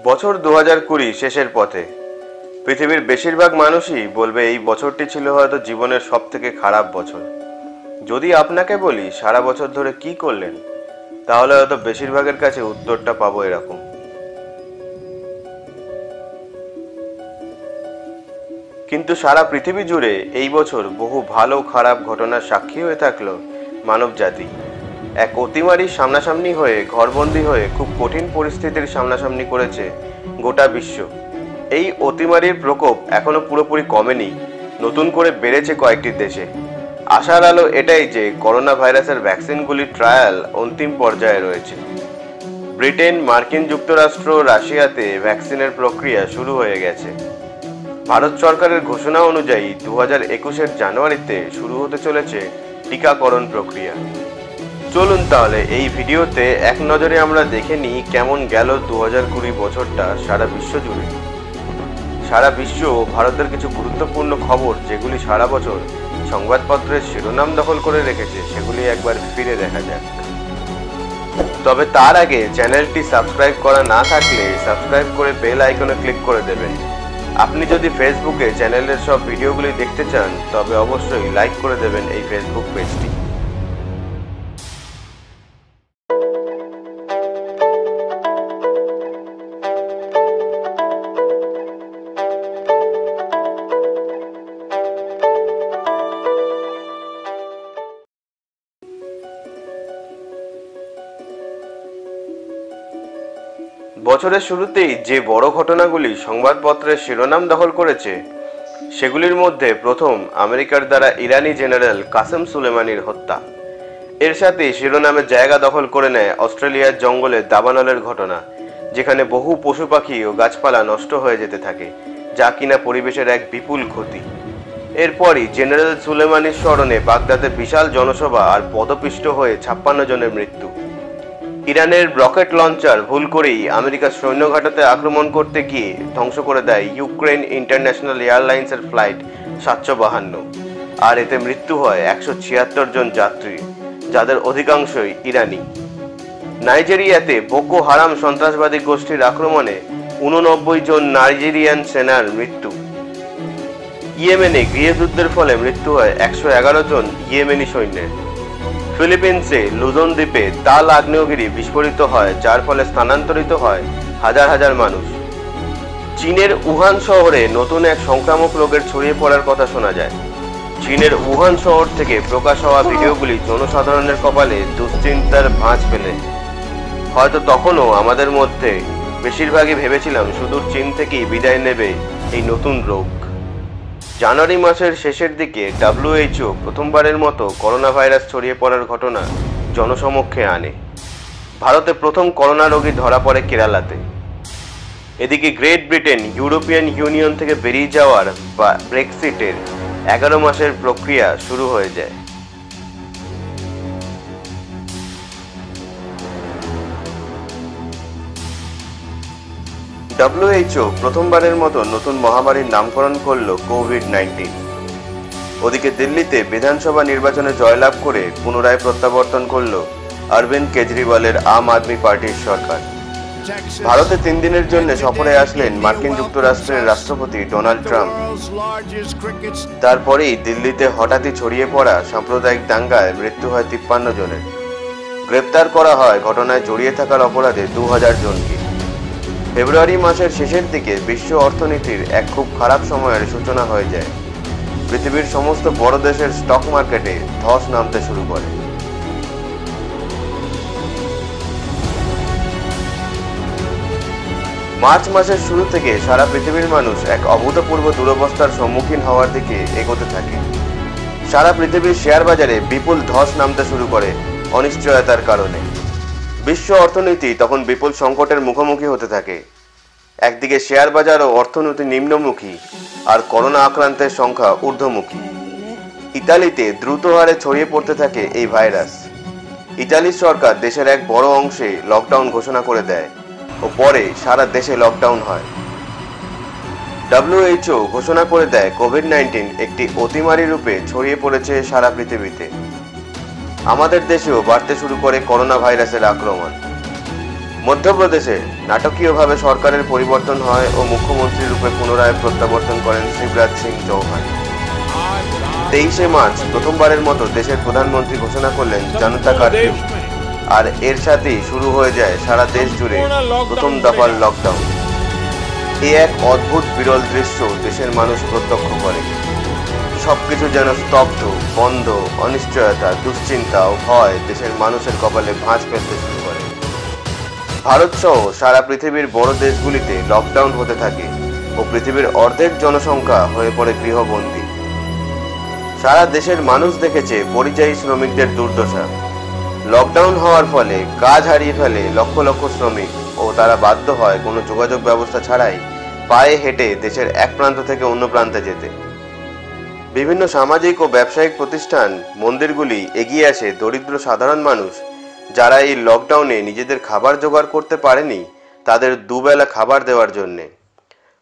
বছর 2020 শেষের পথে। পৃথিবীর বেশিরভাগ মানুষই বলবে এই বছরটি ছিল হয়তো জীবনের সবথেকে খারাপ বছর। যদি আপনাকে বলি সারা বছর ধরে কি করলেন, তাহলে হয়তো বেশিরভাগের কাছে উত্তরটা পাবো এরকম। কিন্তু সারা পৃথিবী জুড়ে এই বছর বহু ভালো খারাপ ঘটনার সাক্ষী হয়ে থাকলো মানব জাতি। এক অতিমারির সামনাসামনি হয়ে, ঘরবন্দি হয়ে খুব কঠিন পরিস্থিতির সামনাসামনি করেছে গোটা বিশ্ব। এই অতিমারির প্রকোপ এখনো পুরোপুরি কমেনি, নতুন করে বেড়েছে কয়েকটি দেশে। আশার আলো এটাই যে করোনা ভাইরাসের ভ্যাকসিনগুলির ট্রায়াল অন্তিম পর্যায়ে রয়েছে। ব্রিটেন, মার্কিন যুক্তরাষ্ট্র, রাশিয়াতে ভ্যাকসিনের প্রক্রিয়া শুরু হয়ে গেছে। ভারত সরকারের ঘোষণা অনুযায়ী 2021 জানুয়ারিতে শুরু হতে চলেছে টিকাকরণ প্রক্রিয়া। চলুন তাহলে এই ভিডিওতে এক নজরে আমরা দেখে নিই কেমন গেল 2020 বছরটা সারা বিশ্ব জুড়ে। সারা বিশ্ব ও ভারতের কিছু গুরুত্বপূর্ণ খবর যেগুলি সারা বছর সংবাদপত্রের শিরোনাম দখল করে রেখেছে, সেগুলি একবার ফিরে দেখা যাক। তবে তার আগে চ্যানেলটি সাবস্ক্রাইব করা না থাকলে সাবস্ক্রাইব করে বেল আইকনে ক্লিক করে দেবেন। আপনি যদি ফেসবুকে চ্যানেলের সব ভিডিওগুলি দেখতে চান তবে অবশ্যই লাইক করে দেবেন এই ফেসবুক পেজটি। বছরের শুরুতেই যে বড় ঘটনাগুলি সংবাদপত্রের শিরোনাম দখল করেছে সেগুলির মধ্যে প্রথম আমেরিকার দ্বারা ইরানি জেনারেল কাসেম সুলেমানির হত্যা। এর সাথে শিরোনামে জায়গা দখল করে নেয় অস্ট্রেলিয়ার জঙ্গলে দাবানলের ঘটনা, যেখানে বহু পশু পাখি ও গাছপালা নষ্ট হয়ে যেতে থাকে, যা কিনা পরিবেশের এক বিপুল ক্ষতি। এরপরই জেনারেল সুলেমানির স্মরণে বাগদাদের বিশাল জনসভা আর পদপিষ্ট হয়ে 56 জনের মৃত্যু। ইরানের রকেট লঞ্চার ভুল করেই আমেরিকার সৈন্য ঘাঁটাতে আক্রমণ করতে গিয়ে ধ্বংস করে দেয় ইউক্রেন ইন্টারন্যাশনাল এয়ারলাইন্সের ফ্লাইট 752, আর এতে মৃত্যু হয় 176 জন যাত্রী, যাদের অধিকাংশই ইরানি। নাইজেরিয়াতে বোকো হারাম সন্ত্রাসবাদী গোষ্ঠীর আক্রমণে 89 জন নাইজেরিয়ান সেনার মৃত্যু। ইয়েমেনে গৃহযুদ্ধের ফলে মৃত্যু হয় 111 জন ইয়েমেনি সৈন্যের। ফিলিপিন্সে লুজন দ্বীপে তাল আগ্নেয়গিরি বিস্ফোরিত হয়, যার ফলে স্থানান্তরিত হয় হাজার হাজার মানুষ। চীনের উহান শহরে নতুন এক সংক্রামক রোগের ছড়িয়ে পড়ার কথা শোনা যায়। চীনের উহান শহর থেকে প্রকাশ হওয়া ভিডিওগুলি জনসাধারণের কপালে দুশ্চিন্তার ভাঁজ ফেলে। হয়তো তখনও আমাদের মধ্যে বেশিরভাগই ভেবেছিলাম সুদূর চীন থেকেই বিদায় নেবে এই নতুন রোগ। জানুয়ারি মাসের শেষের দিকে WHO প্রথমবারের মতো করোনা ভাইরাস ছড়িয়ে পড়ার ঘটনা জনসমক্ষে আনে। ভারতে প্রথম করোনা রোগী ধরা পড়ে কেরালাতে। এদিকে গ্রেট ব্রিটেন ইউরোপিয়ান ইউনিয়ন থেকে বেরিয়ে যাওয়ার বা ব্রেক্সিটের 11 মাসের প্রক্রিয়া শুরু হয়ে যায়। WHO প্রথমবারের মতো নতুন মহামারীর নামকরণ করল কোভিড-19। ওদিকে দিল্লিতে বিধানসভা নির্বাচনে জয়লাভ করে পুনরায় প্রত্যাবর্তন করল অরবিন্দ কেজরিওয়ালের আম আদমি পার্টির সরকার। ভারতে 3 দিনের জন্য সফরে আসলেন মার্কিন যুক্তরাষ্ট্রের রাষ্ট্রপতি ডোনাল্ড ট্রাম্প। তারপরেই দিল্লিতে হঠাৎই ছড়িয়ে পড়া সাম্প্রদায়িক দাঙ্গায় মৃত্যু হয় 53 জনের। গ্রেপ্তার করা হয় ঘটনায় জড়িয়ে থাকার অপরাধে 2000 জনকে। ফেব্রুয়ারি মাসের শেষের দিকে বিশ্ব অর্থনীতির এক খুব খারাপ সময়ের সূচনা হয়ে যায়। পৃথিবীর সমস্ত বড় দেশের স্টক মার্কেটে ধস নামতে শুরু করে। মার্চ মাসের শুরু থেকে সারা পৃথিবীর মানুষ এক অভূতপূর্ব দুরবস্থার সম্মুখীন হওয়ার দিকে এগোতে থাকে। সারা পৃথিবীর শেয়ার বাজারে বিপুল ধস নামতে শুরু করে অনিশ্চয়তার কারণে। বিশ্ব অর্থনীতি তখন বিপুল সংকটের মুখোমুখি হতে থাকে। একদিকে শেয়ার বাজার ও অর্থনীতি নিম্নমুখী, আর করোনা আক্রান্তের সংখ্যা ঊর্ধ্বমুখী। ইতালিতে দ্রুত হারে ছড়িয়ে পড়তে থাকে এই ভাইরাস। ইতালির সরকার দেশের এক বড় অংশে লকডাউন ঘোষণা করে দেয় ও পরে সারা দেশে লকডাউন হয়। WHO ঘোষণা করে দেয় কোভিড-19 একটি অতিমারী রূপে ছড়িয়ে পড়েছে সারা পৃথিবীতে। আমাদের দেশেও বাড়তে শুরু করে করোনা ভাইরাসের আক্রমণ। মধ্যপ্রদেশে নাটকীয়ভাবে সরকারের পরিবর্তন হয় ও মুখ্যমন্ত্রী রূপে পুনরায় প্রত্যাবর্তন করেন শিবরাজ সিং চৌহান। 23শে মার্চ প্রথমবারের মতো দেশের প্রধানমন্ত্রী ঘোষণা করলেন জনতা কারফিউ, আর এর সাথেই শুরু হয়ে যায় সারা দেশ জুড়ে প্রথম দফার লকডাউন। এ এক অদ্ভুত বিরল দৃশ্য দেশের মানুষ প্রত্যক্ষ করে। সবকিছু যেন স্তব্ধ, বন্ধ, অনিশ্চয়তা, দুশ্চিন্তা ও ভয় দেশের মানুষের কপালে ভাঁজ ফেলতে শুরু করে। ভারত সহ সারা পৃথিবীর বড় দেশগুলিতে লকডাউন হতে থাকে ও পৃথিবীর অর্ধেক জনসংখ্যা হয়ে পড়ে গৃহবন্দী। সারা দেশের মানুষ দেখেছে পরিযায়ী শ্রমিকদের দুর্দশা। লকডাউন হওয়ার ফলে কাজ হারিয়ে ফেলে লক্ষ লক্ষ শ্রমিক ও তারা বাধ্য হয় কোনো যোগাযোগ ব্যবস্থা ছাড়াই পায়ে হেঁটে দেশের এক প্রান্ত থেকে অন্য প্রান্তে যেতে। বিভিন্ন সামাজিক ও ব্যবসায়িক প্রতিষ্ঠান, মন্দিরগুলি এগিয়ে আসে দরিদ্র সাধারণ মানুষ যারা এই লকডাউনে নিজেদের খাবার জোগাড় করতে পারেনি তাদের দুবেলা খাবার দেওয়ার জন্যে।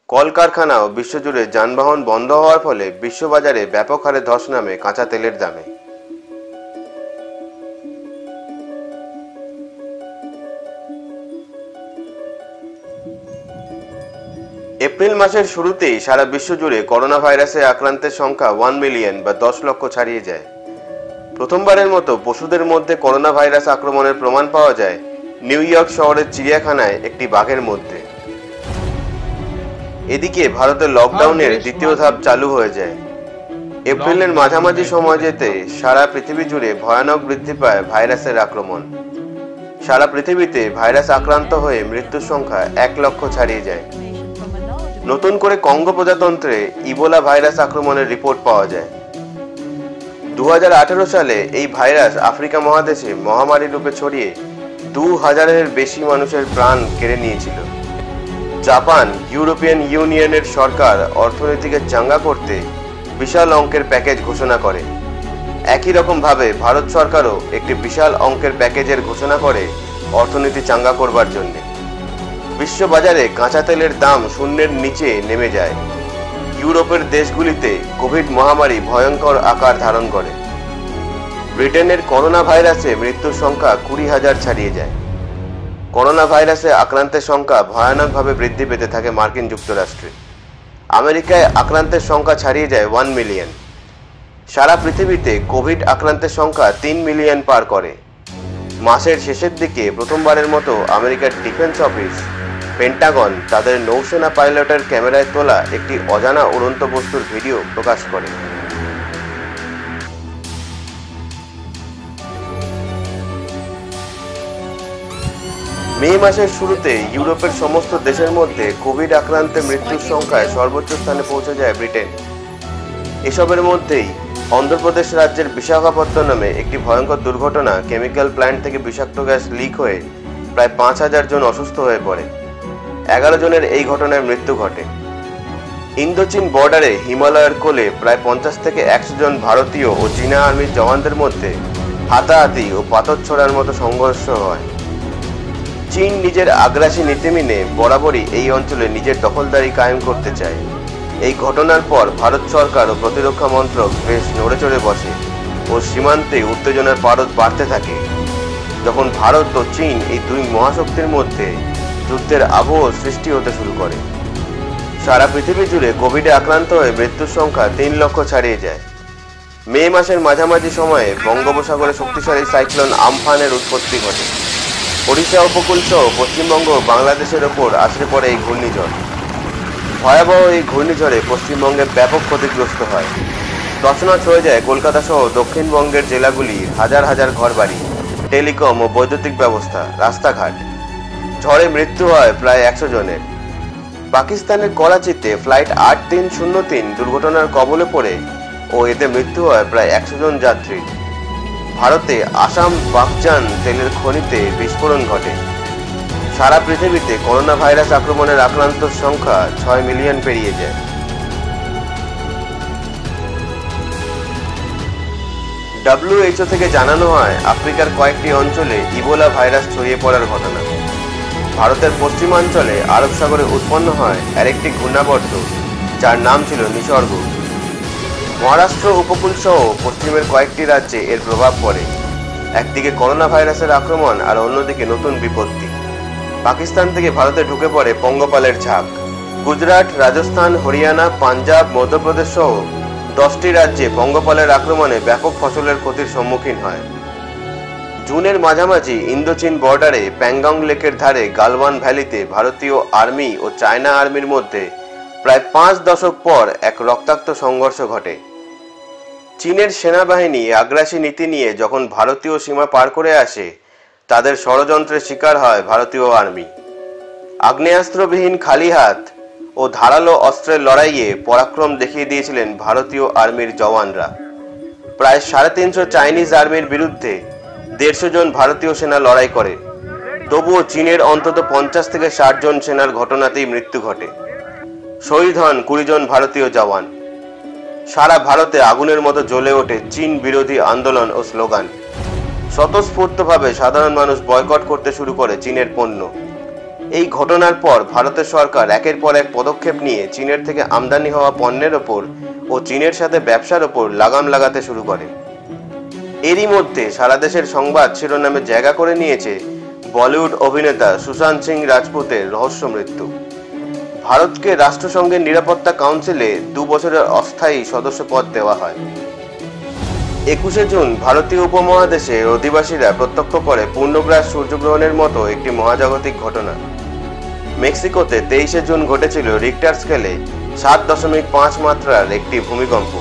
কলকারখানা ও বিশ্বজুড়ে যানবাহন বন্ধ হওয়ার ফলে বিশ্ববাজারে ব্যাপক হারে ধস নামে কাঁচা তেলের দামে। এপ্রিল মাসের শুরুতেই সারা বিশ্বজুড়ে করোনা ভাইরাসে আক্রান্তের সংখ্যা 1 মিলিয়ন বা 10 লক্ষ ছাড়িয়ে যায়। প্রথমবারের মতো পশুদের মধ্যে করোনা ভাইরাস আক্রমণের প্রমাণ পাওয়া যায় নিউ ইয়র্ক শহরের চিড়িয়াখানায় একটি বাঘের মধ্যে। এদিকে ভারতের লকডাউনের দ্বিতীয় ধাপ চালু হয়ে যায়। এপ্রিলের মাঝামাঝি সময় যেতে সারা পৃথিবী জুড়ে ভয়ানক বৃদ্ধি পায় ভাইরাসের আক্রমণ। সারা পৃথিবীতে ভাইরাস আক্রান্ত হয়ে মৃত্যুর সংখ্যা 1 লক্ষ ছাড়িয়ে যায়। নতুন করে কঙ্গো প্রজাতন্ত্রে ইবোলা ভাইরাস আক্রমণের রিপোর্ট পাওয়া যায়। 2018 সালে এই ভাইরাস আফ্রিকা মহাদেশে মহামারী রূপে ছড়িয়ে 2000-এর বেশি মানুষের প্রাণ কেড়ে নিয়েছিল। জাপান, ইউরোপিয়ান ইউনিয়নের সরকার অর্থনীতিকে চাঙ্গা করতে বিশাল অঙ্কের প্যাকেজ ঘোষণা করে। একই রকম ভাবে ভারত সরকারও একটি বিশাল অঙ্কের প্যাকেজের ঘোষণা করে অর্থনীতি চাঙ্গা করবার জন্য। বিশ্ববাজারে কাঁচা তেলের দাম শূন্যের নিচে নেমে যায়। ইউরোপের দেশগুলিতে কোভিড মহামারী ভয়ঙ্কর আকার ধারণ করে। ব্রিটেনের করোনা ভাইরাসে মৃত্যুর সংখ্যা 20,000 ছাড়িয়ে যায়। করোনা ভাইরাসে আক্রান্তের সংখ্যা ভয়ানকভাবে বৃদ্ধি পেতে থাকে মার্কিন যুক্তরাষ্ট্রে। আমেরিকায় আক্রান্তের সংখ্যা ছাড়িয়ে যায় 1 মিলিয়ন। সারা পৃথিবীতে কোভিড আক্রান্তের সংখ্যা 3 মিলিয়ন পার করে। মাসের শেষের দিকে প্রথমবারের মতো আমেরিকার ডিফেন্স অফিস, পেন্টাগন তাদের নৌসেনা পাইলটের ক্যামেরায় তোলা একটি অজানা উড়ন্ত বস্তুর ভিডিও প্রকাশ করে। মে মাসের শুরুতে ইউরোপের সমস্ত দেশের মধ্যে কোভিড আক্রান্তে মৃত্যুর সংখ্যায় সর্বোচ্চ স্থানে পৌঁছে যায় ব্রিটেন। এসবের মধ্যেই অন্ধ্রপ্রদেশ রাজ্যের বিশাখাপত্তনমে একটি ভয়ঙ্কর দুর্ঘটনা, কেমিক্যাল প্ল্যান্ট থেকে বিষাক্ত গ্যাস লিক হয়ে প্রায় 5,000 জন অসুস্থ হয়ে পড়ে। 11 জনের এই ঘটনায় মৃত্যু ঘটে। ইন্দো-চীন বর্ডারে হিমালয়ের কোলে প্রায় 50 থেকে 100 জন ভারতীয় ও চীনা আর্মির জওয়ানদের মধ্যে হাতাহাতি ও পাথর ছোড়ার মতো সংঘর্ষ হয়। চীন নিজের আগ্রাসী নীতি মেনে বরাবরই এই অঞ্চলে নিজের দখলদারি কায়েম করতে চায়। এই ঘটনার পর ভারত সরকার ও প্রতিরক্ষা মন্ত্রক বেশ নড়েচড়ে বসে ও সীমান্তে উত্তেজনার পারদ বাড়তে থাকে। যখন ভারত ও চীন এই দুই মহাশক্তির মধ্যে যুদ্ধের আবহ সৃষ্টি হতে শুরু করে। সারা পৃথিবী জুড়ে কোভিডে আক্রান্ত হয়ে মৃত্যুর সংখ্যা 3 লক্ষ ছাড়িয়ে যায়। মে মাসের মাঝামাঝি সময়ে বঙ্গোপসাগরে শক্তিশালী সাইক্লোন আমফানের উৎপত্তি ঘটে। ওড়িশা উপকূল সহ পশ্চিমবঙ্গ ও বাংলাদেশের ওপর আছড়ে পড়ে এই ঘূর্ণিঝড়। ভয়াবহ এই ঘূর্ণিঝড়ে পশ্চিমবঙ্গে ব্যাপক ক্ষতিগ্রস্ত হয়। তছনছ হয়ে যায় কলকাতা সহ দক্ষিণবঙ্গের জেলাগুলির হাজার হাজার ঘরবাড়ি, টেলিকম ও বৈদ্যুতিক ব্যবস্থা, রাস্তাঘাট। ঝড়ে মৃত্যু হয় প্রায় 100 জনের। পাকিস্তানের করাচিতে ফ্লাইট 8303 দুর্ঘটনার কবলে পড়ে ও এতে মৃত্যু হয় প্রায় 100 জন যাত্রী। ভারতে আসাম বাগজান তেলের খনিতে বিস্ফোরণ ঘটে। সারা পৃথিবীতে করোনা ভাইরাস আক্রমণের আক্রান্তর সংখ্যা 6 মিলিয়ন পেরিয়ে যায়। WHO থেকে জানানো হয় আফ্রিকার কয়েকটি অঞ্চলে ইবোলা ভাইরাস ছড়িয়ে পড়ার ঘটনা। ভারতের পশ্চিমাঞ্চলে আরব সাগরে উৎপন্ন হয় আরেকটি ঘূর্ণাবর্ত, যার নাম ছিল নিসর্গ। মহারাষ্ট্র উপকূল সহ পশ্চিমের কয়েকটি রাজ্যে এর প্রভাব পড়ে। একদিকে করোনা ভাইরাসের আক্রমণ আর অন্যদিকে নতুন বিপত্তি। পাকিস্তান থেকে ভারতে ঢুকে পড়ে পঙ্গপালের ঝাঁক। গুজরাট, রাজস্থান, হরিয়ানা, পাঞ্জাব, মধ্যপ্রদেশ সহ 10টি রাজ্যে পঙ্গপালের আক্রমণে ব্যাপক ফসলের ক্ষতির সম্মুখীন হয়। জুনের মাঝামাঝি ইন্দো চীন বর্ডারে প্যাংগং লেকের ধারে গালওয়ান ভ্যালিতে ভারতীয় আর্মি ও চায়না আর্মির মধ্যে প্রায় 5 দশক পর এক রক্তাক্ত সংঘর্ষ ঘটে। চীনের সেনাবাহিনী আগ্রাসী নীতি নিয়ে যখন ভারতীয় সীমা পার করে আসে, তাদের ষড়যন্ত্রের শিকার হয় ভারতীয় আর্মি। আগ্নেয়াস্ত্রবিহীন খালি হাত ও ধারালো অস্ত্রের লড়াইয়ে পরাক্রম দেখিয়ে দিয়েছিলেন ভারতীয় আর্মির জওয়ানরা। প্রায় 350 চাইনিজ আর্মির বিরুদ্ধে 150 জন ভারতীয় সেনা লড়াই করে। তবুও চীনের অন্তত 50 থেকে 60 জন সেনার ঘটনাতেই মৃত্যু ঘটে। শহীদ হন 20 জন ভারতীয় জওয়ান। সারা ভারতে আগুনের মতো জ্বলে ওঠে চীন বিরোধী আন্দোলন ও স্লোগান। স্বতঃস্ফূর্তভাবে সাধারণ মানুষ বয়কট করতে শুরু করে চীনের পণ্য। এই ঘটনার পর ভারতের সরকার একের পর এক পদক্ষেপ নিয়ে চীনের থেকে আমদানি হওয়া পণ্যের ওপর ও চীনের সাথে ব্যবসার ওপর লাগাম লাগাতে শুরু করে। এরই মধ্যে সারা দেশের সংবাদ শিরোনামে জায়গা করে নিয়েছে বলিউড অভিনেতা সুশান্ত সিং রাজপুতের রহস্য মৃত্যু। ভারতকে রাষ্ট্রসংঘের নিরাপত্তা কাউন্সিলে 2 বছরের অস্থায়ী সদস্য পদ দেওয়া হয়। 21শে জুন ভারতীয় উপমহাদেশের অধিবাসীরা প্রত্যক্ষ করে পূর্ণগ্রাস সূর্যগ্রহণের মতো একটি মহাজাগতিক ঘটনা। মেক্সিকোতে 23শে জুন ঘটেছিল রিক্টার স্কেলে 7.5 মাত্রার একটি ভূমিকম্প।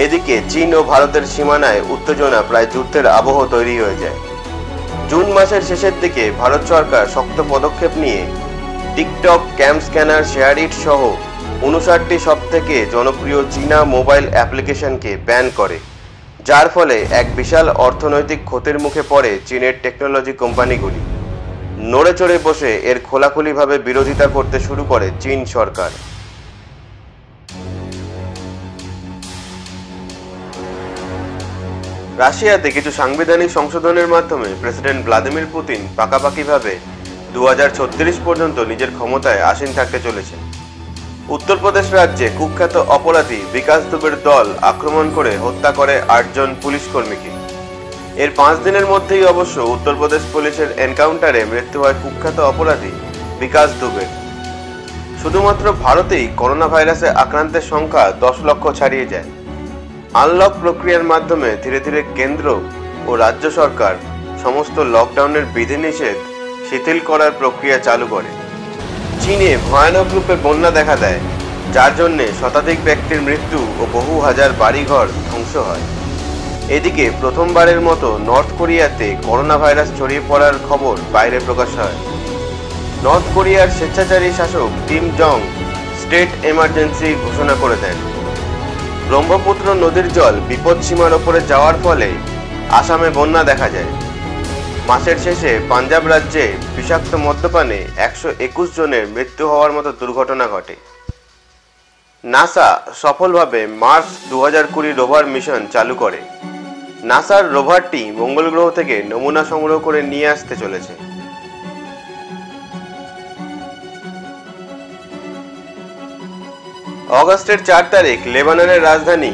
এদিকে চীন ও ভারতের সীমানায় উত্তেজনা প্রায় যুদ্ধের আবহ তৈরি হয়ে যায়। জুন মাসের শেষের দিকে ভারত সরকার শক্ত পদক্ষেপ নিয়ে TikTok, CamScanner, SHAREit সহ 59টি সবথেকে জনপ্রিয় চীনা মোবাইল অ্যাপ্লিকেশনকে ব্যান করে, যার ফলে এক বিশাল অর্থনৈতিক ক্ষতির মুখে পড়ে চীনের টেকনোলজি কোম্পানিগুলি। নড়ে চড়ে বসে এর খোলাখুলিভাবে বিরোধিতা করতে শুরু করে চীন সরকার। রাশিয়াতে কিছু সাংবিধানিক সংশোধনের মাধ্যমে প্রেসিডেন্ট ভ্লাদিমির পুতিন পাকাপাকিভাবে 2036 পর্যন্ত নিজের ক্ষমতায় আসীন থাকতে চলেছেন। উত্তরপ্রদেশ রাজ্যে কুখ্যাত অপরাধী বিকাশ দুবের দল আক্রমণ করে হত্যা করে 8 জন পুলিশ কর্মীকে। এর 5 দিনের মধ্যেই অবশ্য উত্তরপ্রদেশ পুলিশের এনকাউন্টারে মৃত্যু হয় কুখ্যাত অপরাধী বিকাশ দুবের। শুধুমাত্র ভারতেই করোনা ভাইরাসে আক্রান্তের সংখ্যা 10 লক্ষ ছাড়িয়ে যায়। আনলক প্রক্রিয়ার মাধ্যমে ধীরে ধীরে কেন্দ্র ও রাজ্য সরকার সমস্ত লকডাউনের বিধিনিষেধ শিথিল করার প্রক্রিয়া চালু করে। চীনে ভয়ানক রূপে বন্যা দেখা দেয়, যার জন্য শতাধিক ব্যক্তির মৃত্যু ও বহু হাজার বাড়িঘর ধ্বংস হয়। এদিকে প্রথমবারের মতো নর্থ কোরিয়াতে করোনা ভাইরাস ছড়িয়ে পড়ার খবর বাইরে প্রকাশ হয়। নর্থ কোরিয়ার স্বেচ্ছাচারী শাসক কিম জং স্টেট এমার্জেন্সি ঘোষণা করে দেন। ব্রহ্মপুত্র নদীর জল বিপদসীমার ওপরে যাওয়ার ফলে আসামে বন্যা দেখা যায়। মাসের শেষে পাঞ্জাব রাজ্যে বিষাক্ত মদ্যপানে 121 জনের মৃত্যু হওয়ার মতো দুর্ঘটনা ঘটে। নাসা সফলভাবে মার্স 2020 রোভার মিশন চালু করে। নাসার রোভারটি মঙ্গল গ্রহ থেকে নমুনা সংগ্রহ করে নিয়ে আসতে চলেছে। অগস্টের 4 তারিখ লেবাননের রাজধানী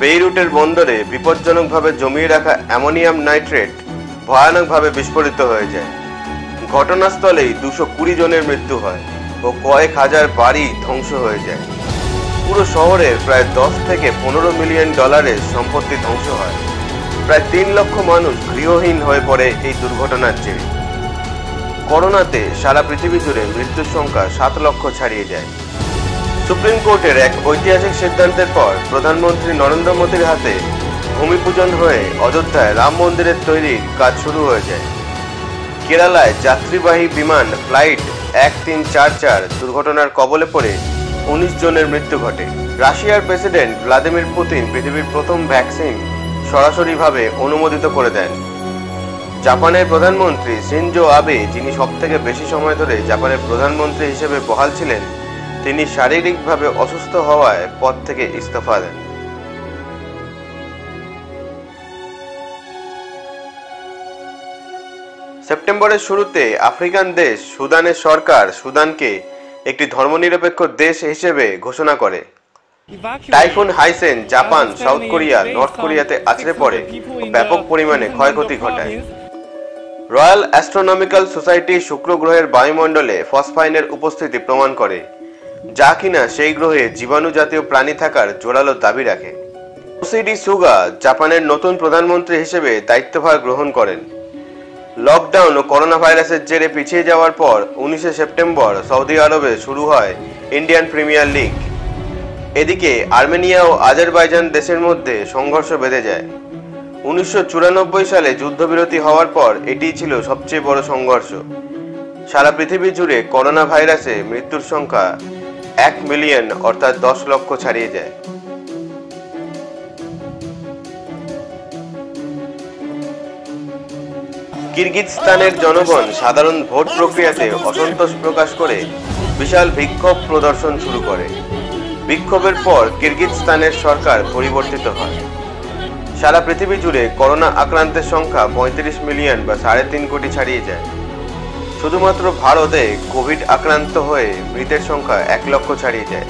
বেইরুটের বন্দরে বিপজ্জনকভাবে জমিয়ে রাখা অ্যামোনিয়াম নাইট্রেট ভয়ানকভাবে বিস্ফোরিত হয়ে যায়। ঘটনাস্থলেই 220 জনের মৃত্যু হয় ও কয়েক হাজার বাড়ি ধ্বংস হয়ে যায়। পুরো শহরের প্রায় 10 থেকে 15 মিলিয়ন ডলারের সম্পত্তি ধ্বংস হয়। প্রায় 3 লক্ষ মানুষ গৃহহীন হয়ে পড়ে এই দুর্ঘটনার জেরে। করোনাতে সারা পৃথিবী জুড়ে মৃত্যুর সংখ্যা 7 লক্ষ ছাড়িয়ে যায়। সুপ্রিম কোর্টের এক ঐতিহাসিক সিদ্ধান্তের পর প্রধানমন্ত্রী নরেন্দ্র মোদীর হাতে ভূমিপূজন হয়ে অযোধ্যায় রাম মন্দিরের তৈরির কাজ শুরু হয়ে যায়। কেরালায় যাত্রীবাহী বিমান ফ্লাইট 1344 দুর্ঘটনার কবলে পড়ে 19 জনের মৃত্যু ঘটে। রাশিয়ার প্রেসিডেন্ট ভ্লাদিমির পুতিন পৃথিবীর প্রথম ভ্যাকসিন সরাসরিভাবে অনুমোদিত করে দেন। জাপানের প্রধানমন্ত্রী শিনজো আবে, যিনি সবথেকে বেশি সময় ধরে জাপানের প্রধানমন্ত্রী হিসেবে বহাল ছিলেন, তিনি শারীরিকভাবে অসুস্থ হওয়ায় পদ থেকে ইস্তফা দেন। সেপ্টেম্বরের শুরুতে আফ্রিকান দেশ সুদানের সরকার সুদানকে একটি ধর্মনিরপেক্ষ দেশ হিসেবে ঘোষণা করে। Typhoon Haishen Japan, South Korea, North কোরিয়াতে আছড়ে পড়ে ও ব্যাপক পরিমাণে ক্ষয়ক্ষতি ঘটায়। রয়্যাল অ্যাস্ট্রোনমিক্যাল সোসাইটি শুক্র গ্রহের বায়ুমণ্ডলে ফসফাইনের উপস্থিতি প্রমাণ করে, যা কিনা সেই গ্রহে জীবাণু জাতীয় প্রাণী থাকার জোরালো দাবি রাখে। ওসিডি সুগা জাপানের নতুন প্রধানমন্ত্রী হিসেবে দায়িত্বভার গ্রহণ করেন। লকডাউন ও করোনা ভাইরাসের জেরে পিছিয়ে যাওয়ার পর 19 সেপ্টেম্বর সৌদি আরবে শুরু হয় ইন্ডিয়ান প্রিমিয়ার লিগ। এদিকে আর্মেনিয়া ও আজারবাইজান দেশের মধ্যে সংঘর্ষ বেঁধে যায়। 1994 সালে যুদ্ধবিরতি হওয়ার পর এটিই ছিল সবচেয়ে বড় সংঘর্ষ। সারা পৃথিবী জুড়ে করোনা ভাইরাসে মৃত্যুর সংখ্যা 1 মিলিয়ন অর্থাৎ 10 লক্ষ ছাড়িয়ে যায়। কিরগিজস্তানের জনগণ সাধারণ ভোট প্রক্রিয়াতে অসন্তোষ প্রকাশ করে বিশাল বিক্ষোভ প্রদর্শন শুরু করে। বিক্ষোভের পর কিরগিজস্তানের সরকার পরিবর্তিত হয়। সারা পৃথিবী জুড়ে করোনা আক্রান্তের সংখ্যা 35 মিলিয়ন বা 3.5 কোটি ছাড়িয়ে যায়। শুধুমাত্র ভারতে কোভিড আক্রান্ত হয়ে মৃতের সংখ্যা 1 লক্ষ ছাড়িয়ে যায়।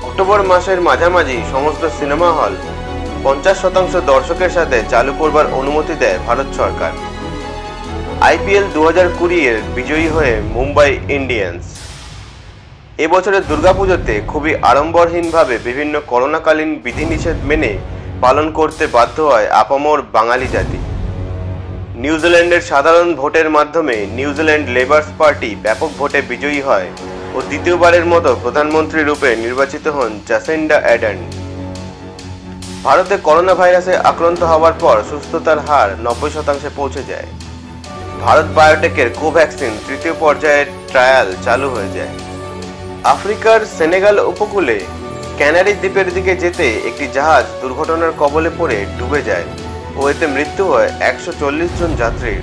অক্টোবর মাসের মাঝামাঝি সমস্ত সিনেমা হল 50% দর্শকের সাথে চালু করবার অনুমতি দেয় ভারত সরকার। IPL 2020 এর বিজয়ী হয়ে মুম্বাই ইন্ডিয়ান্স। এবছরের দুর্গাপুজোতে খুবই আড়ম্বরহীনভাবে বিভিন্ন করোনাকালীন বিধিনিষেধ মেনে পালন করতে বাধ্য হয় আপামর বাঙালি জাতি। নিউজিল্যান্ডের সাধারণ ভোটের মাধ্যমে নিউজিল্যান্ড লেবার্স পার্টি ব্যাপক ভোটে বিজয়ী হয় ও দ্বিতীয়বারের মতো প্রধানমন্ত্রী রূপে নির্বাচিত হন জাসিন্ডা আর্ডেন। ভারতে করোনা ভাইরাসে আক্রান্ত হওয়ার পর সুস্থতার হার 90% পৌঁছে যায়। ভারত বায়োটেকের কোভ্যাক্সিন তৃতীয় পর্যায়ের ট্রায়াল চালু হয়ে যায়। আফ্রিকার সেনেগাল উপকূলে ক্যানারি দ্বীপের দিকে যেতে একটি জাহাজ দুর্ঘটনার কবলে পড়ে ডুবে যায় ও এতে মৃত্যু হয় 140 জন যাত্রীর।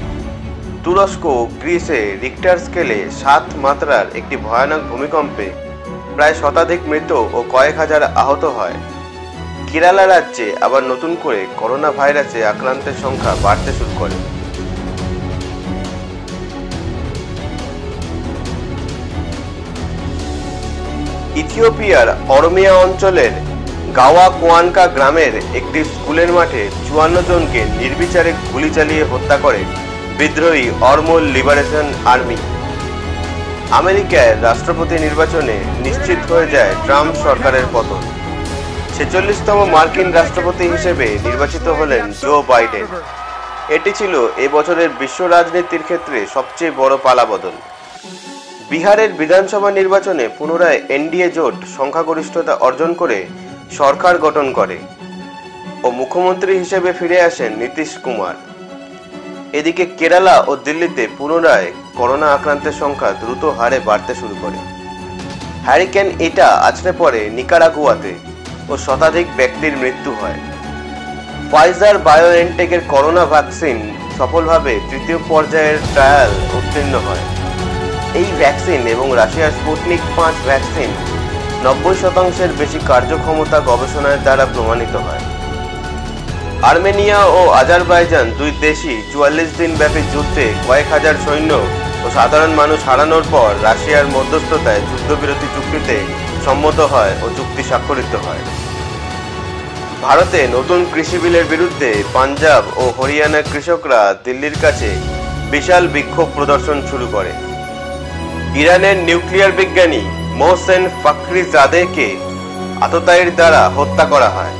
তুরস্ক গ্রিসে রিক্টার স্কেলে 7 মাত্রার একটি ভয়ানক ভূমিকম্পে প্রায় শতাধিক মৃত ও কয়েক হাজার আহত হয়। কেরালা রাজ্যে আবার নতুন করে করোনা ভাইরাসে আক্রান্তের সংখ্যা বাড়তে শুরু করে। ইথিওপিয়ার অরোমিয়া অঞ্চলের গাওয়া কোয়ানকা গ্রামের একটি স্কুলের মাঠে 54 জনকে নির্বিচারে গুলি চালিয়ে হত্যা করে বিদ্রোহী অরমো লিবারেশন আর্মি। আমেরিকায় রাষ্ট্রপতি নির্বাচনে নিশ্চিত হয়ে যায় ট্রাম্প সরকারের পতন। 46তম মার্কিন রাষ্ট্রপতি হিসেবে নির্বাচিত হলেন জো বাইডেন। এটি ছিল এবছরের বিশ্ব রাজনীতির ক্ষেত্রে সবচেয়ে বড় পালাবদল। বিহারের বিধানসভা নির্বাচনে পুনরায় এনডিএ জোট সংখ্যাগরিষ্ঠতা অর্জন করে সরকার গঠন করে ও মুখ্যমন্ত্রী হিসেবে ফিরে আসেন নীতিশ কুমার। এদিকে কেরালা ও দিল্লিতে পুনরায় করোনা আক্রান্তের সংখ্যা দ্রুত হারে বাড়তে শুরু করে। হ্যারিকেন ইটা আছড়ে পড়ে নিকারাগুয়াতে ও শতাধিক ব্যক্তির মৃত্যু হয়। ফাইজার বায়োএনটেকের করোনা ভ্যাকসিন সফলভাবে তৃতীয় পর্যায়ের ট্রায়াল উত্তীর্ণ হয়। এই ভ্যাকসিন এবং রাশিয়ার স্পুটনিক 5 ভ্যাকসিন 90% বেশি কার্যক্ষমতা গবেষণার দ্বারা প্রমাণিত হয়। আর্মেনিয়া ও আজারবাইজান দুই দেশই 44 দিন ব্যাপী যুদ্ধে কয়েক হাজার সৈন্য ও সাধারণ মানুষ হারানোর পর রাশিয়ার মধ্যস্থতায় যুদ্ধবিরতি চুক্তিতে সম্মত হয় ও চুক্তি স্বাক্ষরিত হয়। ভারতে নতুন কৃষি বিলের বিরুদ্ধে পাঞ্জাব ও হরিয়ানার কৃষকরা দিল্লির কাছে বিশাল বিক্ষোভ প্রদর্শন শুরু করে। ইরানের নিউক্লিয়ার বিজ্ঞানী মোহসেন ফাখরিজাদেকে আততায়ীর দ্বারা হত্যা করা হয়।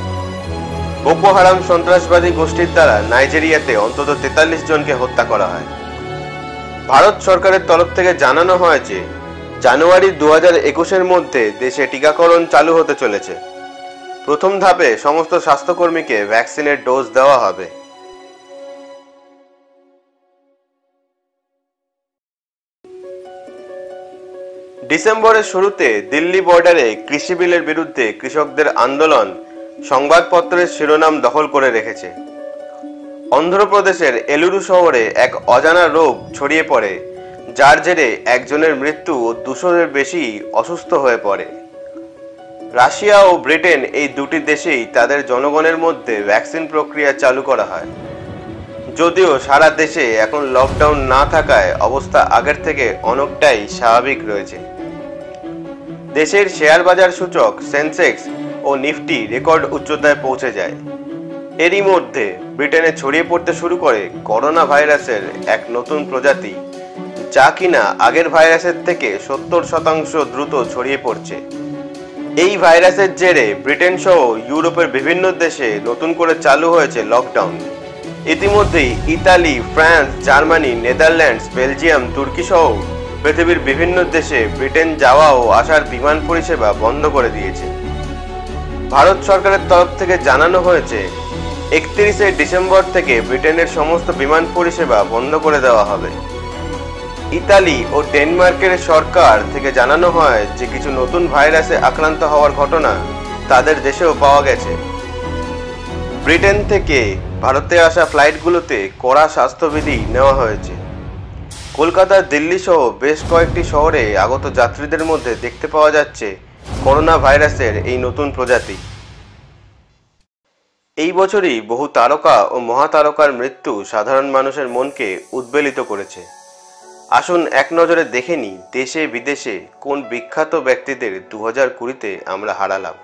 বোকো হারাম সন্ত্রাসবাদী গোষ্ঠীর দ্বারা নাইজেরিয়াতে অন্তত 43 জনকে হত্যা করা হয়। ভারত সরকারের তরফ থেকে জানানো হয় যে জানুয়ারি 2021-এর মধ্যে দেশে টিকাকরণ চালু হতে চলেছে। প্রথম ধাপে সমস্ত স্বাস্থ্যকর্মীকে ভ্যাকসিনের ডোজ দেওয়া হবে। ডিসেম্বরের শুরুতে দিল্লি বর্ডারে কৃষি বিলের বিরুদ্ধে কৃষকদের আন্দোলন সংবাদপত্রের শিরোনাম দখল করে রেখেছে। অন্ধ্রপ্রদেশের এলুরু শহরে এক অজানা রোগ ছড়িয়ে পড়ে, যার জেরে একজনের মৃত্যু ও 200-এর বেশি অসুস্থ হয়ে পড়ে। রাশিয়া ও ব্রিটেন এই দুটি দেশেই তাদের জনগণের মধ্যে ভ্যাকসিন প্রক্রিয়া চালু করা হয়। যদিও সারা দেশে এখন লকডাউন না থাকায় অবস্থা আগের থেকে অনেকটাই স্বাভাবিক রয়েছে। দেশের শেয়ার বাজার সূচক সেন্সেক্স ও নিফটি রেকর্ড উচ্চতায় পৌঁছে যায়। এরই মধ্যে ব্রিটেনে ছড়িয়ে পড়তে শুরু করে করোনা ভাইরাসের এক নতুন প্রজাতি, যা কিনা আগের ভাইরাসের থেকে 70% দ্রুত ছড়িয়ে পড়ছে। এই ভাইরাসের জেরে ব্রিটেন সহ ইউরোপের বিভিন্ন দেশে নতুন করে চালু হয়েছে লকডাউন। ইতিমধ্যেই Italy, France, Germany, Netherlands, Belgium, তুর্কি সহ পৃথিবীর বিভিন্ন দেশে ব্রিটেন যাওয়া ও আসার বিমান পরিষেবা বন্ধ করে দিয়েছে। ভারত সরকারের তরফ থেকে জানানো হয়েছে 31শে ডিসেম্বর থেকে ব্রিটেনের সমস্ত বিমান পরিষেবা বন্ধ করে দেওয়া হবে। ইতালি ও ডেনমার্কের সরকার থেকে জানানো হয় যে কিছু নতুন ভাইরাসে আক্রান্ত হওয়ার ঘটনা তাদের দেশেও পাওয়া গেছে। ব্রিটেন থেকে ভারতে আসা ফ্লাইটগুলোতে কড়া স্বাস্থ্যবিধি নেওয়া হয়েছে। কলকাতা, দিল্লি সহ বেশ কয়েকটি শহরে আগত যাত্রীদের মধ্যে দেখতে পাওয়া যাচ্ছে করোনা ভাইরাসের এই নতুন প্রজাতি। এই বছরই বহু তারকা ও মহাতারকার মৃত্যু সাধারণ মানুষের মনকে উদ্বেলিত করেছে। আসুন এক নজরে দেখে নিই দেশে বিদেশে কোন বিখ্যাত ব্যক্তিদের 2020-তে আমরা হারালাম।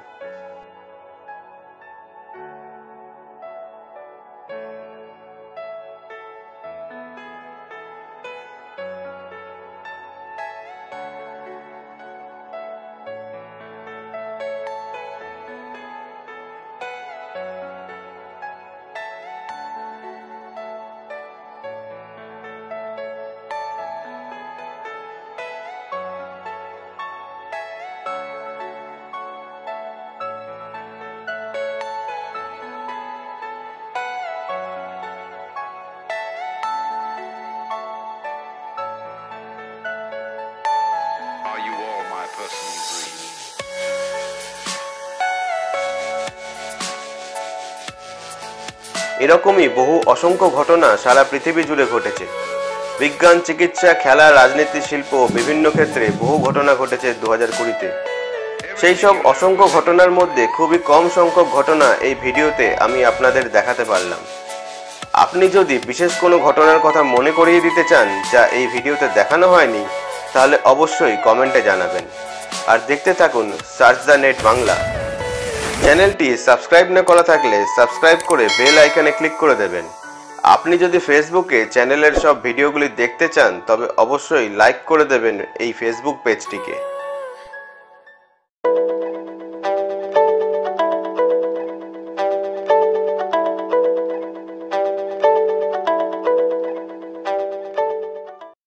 Are you all my personal dreams? এরকমই বহু অসংখ্য ঘটনা সারা পৃথিবী জুড়ে ঘটেছে। বিজ্ঞান, চিকিৎসা, খেলা, রাজনীতি, শিল্প বিভিন্ন ক্ষেত্রে বহু ঘটনা ঘটেছে 2020-তে। সেই সব অসংখ্য ঘটনার মধ্যে খুবই কম সংখ্যক ঘটনা এই ভিডিওতে আমি আপনাদের দেখাতে পারলাম। আপনি যদি বিশেষ কোনো ঘটনার কথা মনে করিয়ে দিতে চান যা এই ভিডিওতে দেখানো হয়নি, তাহলে অবশ্যই কমেন্টে জানাবেন। আর দেখতে থাকুন সার্চ দ্য নেট বাংলা। চ্যানেলটি সাবস্ক্রাইব না করা থাকলে সাবস্ক্রাইব করে বেল আইকনে ক্লিক করে দেবেন। আপনি যদি ফেসবুকে চ্যানেলের সব ভিডিওগুলি দেখতে চান তবে অবশ্যই লাইক করে দেবেন এই ফেসবুক পেজটিকে।